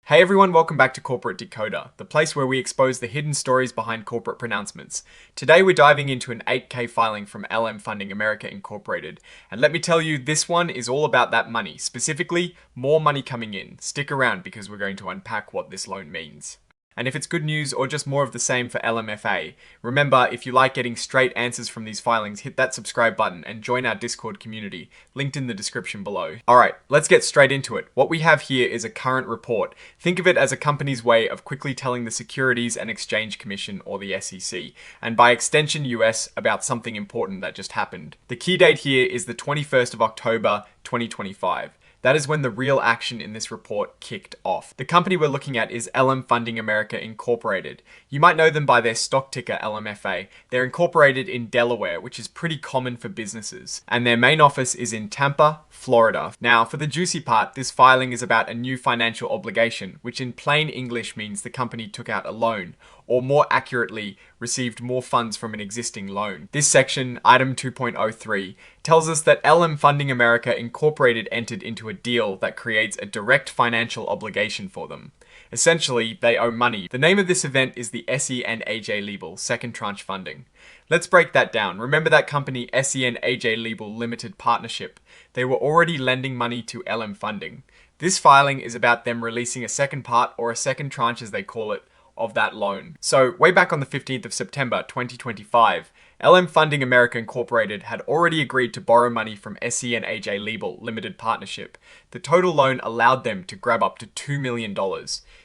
Hey everyone, welcome back to Corporate Decoder, the place where we expose the hidden stories behind corporate pronouncements. Today we're diving into an 8K filing from LM Funding America Incorporated. And let me tell you, this one is all about that money, specifically more money coming in. Stick around because we're going to unpack what this loan means. And if it's good news or just more of the same for LMFA, remember, if you like getting straight answers from these filings, hit that subscribe button and join our Discord community, linked in the description below. Alright, let's get straight into it. What we have here is a current report. Think of it as a company's way of quickly telling the Securities and Exchange Commission, or the SEC, and by extension US, about something important that just happened. The key date here is the 21st of October, 2025. That is when the real action in this report kicked off. The company we're looking at is LM Funding America Incorporated. You might know them by their stock ticker LMFA. They're incorporated in Delaware, which is pretty common for businesses. And their main office is in Tampa, Florida. Now, for the juicy part, this filing is about a new financial obligation, which in plain English means the company took out a loan, or more accurately, received more funds from an existing loan. This section, item 2.03, tells us that LM Funding America Incorporated entered into a deal that creates a direct financial obligation for them. Essentially, they owe money. The name of this event is the SE and AJ Liebel Second Tranche Funding. Let's break that down. Remember that company SE and AJ Liebel Limited Partnership. They were already lending money to LM Funding. This filing is about them releasing a second part, or a second tranche as they call it, of that loan. So way back on the 15th of September 2025, LM Funding America Incorporated had already agreed to borrow money from SE and AJ Liebel Limited Partnership. The total loan allowed them to grab up to $2 million.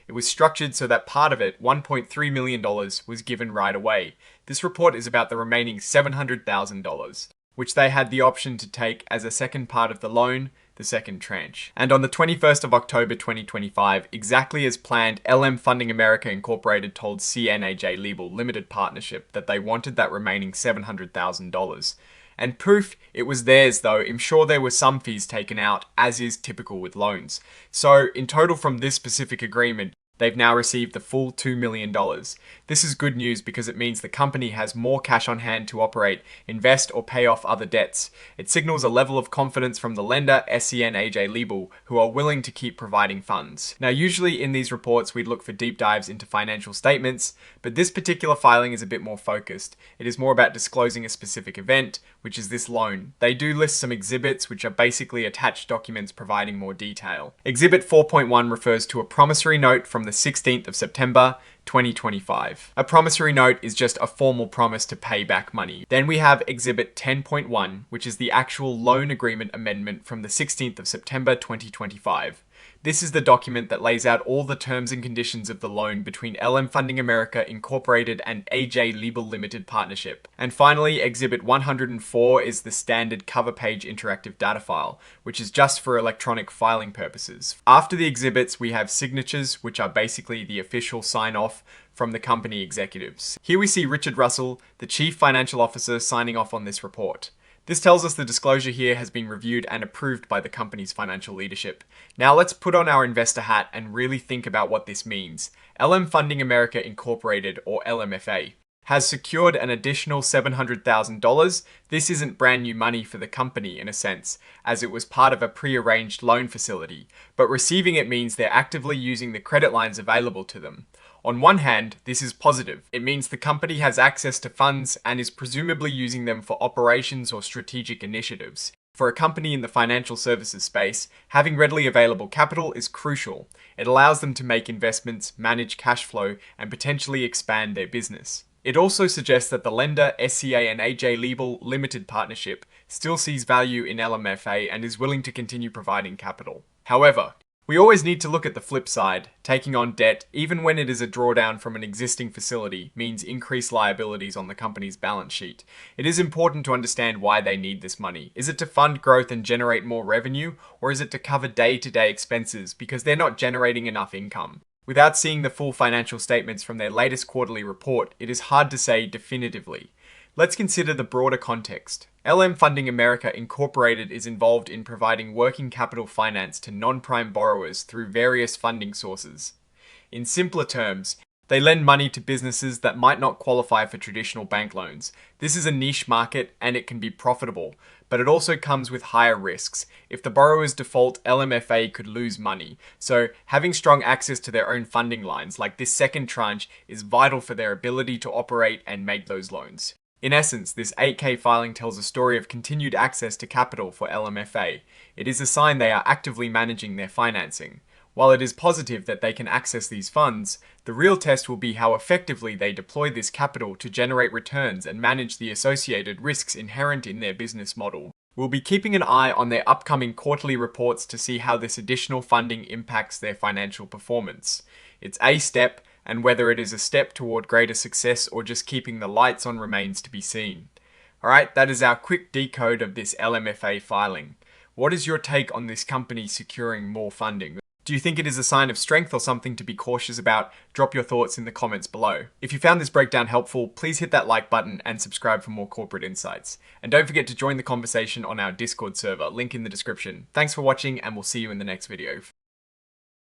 It was structured so that part of it, $1.3 million, was given right away. This report is about the remaining $700,000, which they had the option to take as a second part of the loan, the second tranche. And on the 21st of October 2025, exactly as planned, LM Funding America Incorporated told CNAJ Liebel Limited Partnership that they wanted that remaining $700,000. And proof it was theirs though, I'm sure there were some fees taken out, as is typical with loans. So in total from this specific agreement, they've now received the full $2 million. This is good news because it means the company has more cash on hand to operate, invest, or pay off other debts. It signals a level of confidence from the lender, SCN AJ Liebel, who are willing to keep providing funds. Now, usually in these reports, we'd look for deep dives into financial statements, but this particular filing is a bit more focused. It is more about disclosing a specific event, which is this loan. They do list some exhibits, which are basically attached documents providing more detail. Exhibit 4.1 refers to a promissory note from the 16th of September, 2025. A promissory note is just a formal promise to pay back money. Then we have Exhibit 10.1, which is the actual loan agreement amendment from the 16th of September, 2025. This is the document that lays out all the terms and conditions of the loan between LM Funding America Incorporated and AJ Liebel Limited Partnership. And finally, Exhibit 104 is the standard cover page interactive data file, which is just for electronic filing purposes. After the exhibits, we have signatures, which are basically the official sign-off from the company executives. Here we see Richard Russell, the Chief Financial Officer, signing off on this report. This tells us the disclosure here has been reviewed and approved by the company's financial leadership. Now let's put on our investor hat and really think about what this means. LM Funding America Incorporated, or LMFA, has secured an additional $700,000. This isn't brand new money for the company in a sense, as it was part of a pre-arranged loan facility, but receiving it means they're actively using the credit lines available to them. On one hand, this is positive. It means the company has access to funds and is presumably using them for operations or strategic initiatives. For a company in the financial services space, having readily available capital is crucial. It allows them to make investments, manage cash flow, and potentially expand their business. It also suggests that the lender, SCA and AJ Liebel Limited Partnership, still sees value in LMFA and is willing to continue providing capital. However, we always need to look at the flip side. Taking on debt, even when it is a drawdown from an existing facility, means increased liabilities on the company's balance sheet. It is important to understand why they need this money. Is it to fund growth and generate more revenue, or is it to cover day-to-day expenses because they're not generating enough income? Without seeing the full financial statements from their latest quarterly report, it is hard to say definitively. Let's consider the broader context. LM Funding America Incorporated is involved in providing working capital finance to non-prime borrowers through various funding sources. In simpler terms, they lend money to businesses that might not qualify for traditional bank loans. This is a niche market and it can be profitable, but it also comes with higher risks. If the borrowers default, LMFA could lose money. So having strong access to their own funding lines, like this second tranche, is vital for their ability to operate and make those loans. In essence, this 8K filing tells a story of continued access to capital for LMFA. It is a sign they are actively managing their financing. While it is positive that they can access these funds, the real test will be how effectively they deploy this capital to generate returns and manage the associated risks inherent in their business model. We'll be keeping an eye on their upcoming quarterly reports to see how this additional funding impacts their financial performance. It's a step, and whether it is a step toward greater success or just keeping the lights on remains to be seen. Alright, that is our quick decode of this LMFA filing. What is your take on this company securing more funding? Do you think it is a sign of strength or something to be cautious about? Drop your thoughts in the comments below. If you found this breakdown helpful, please hit that like button and subscribe for more corporate insights. And don't forget to join the conversation on our Discord server, link in the description. Thanks for watching, and we'll see you in the next video.